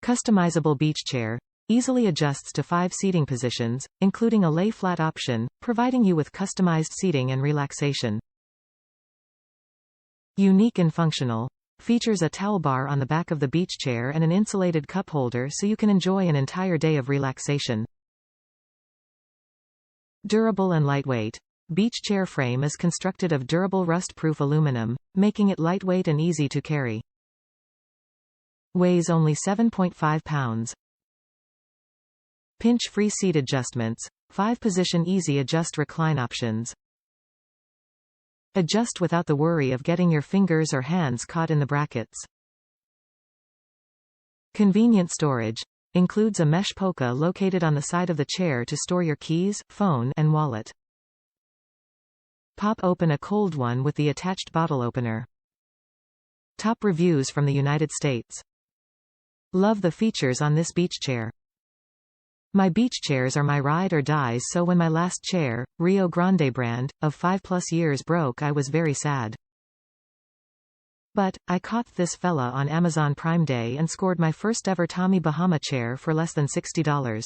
Customizable beach chair. Easily adjusts to 5 seating positions, including a lay-flat option, providing you with customized seating and relaxation. Unique and functional. Features a towel bar on the back of the beach chair and an insulated cup holder so you can enjoy an entire day of relaxation. Durable and lightweight. Beach chair frame is constructed of durable rust-proof aluminum, making it lightweight and easy to carry. Weighs only 7.5 pounds. Pinch-free seat adjustments. 5-position easy adjust recline options. Adjust without the worry of getting your fingers or hands caught in the brackets. Convenient storage. Includes a mesh pocuh located on the side of the chair to store your keys, phone, and wallet. Pop open a cold one with the attached bottle opener. Top reviews from the United States. Love the features on this beach chair. My beach chairs are my ride or dies, so when my last chair, Rio Grande brand, of 5+ years broke, I was very sad. But I caught this fella on Amazon Prime Day and scored my first ever Tommy Bahama chair for less than $60.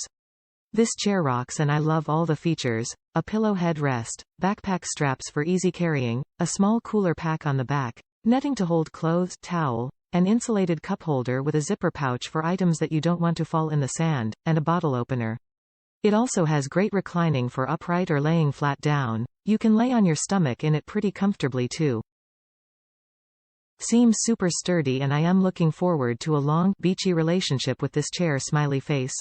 This chair rocks and I love all the features: a pillow head rest, backpack straps for easy carrying, a small cooler pack on the back, netting to hold clothes, towel, an insulated cup holder with a zipper pouch for items that you don't want to fall in the sand, and a bottle opener. It also has great reclining for upright or laying flat down. You can lay on your stomach in it pretty comfortably too. Seems super sturdy and I am looking forward to a long, beachy relationship with this chair. Smiley face.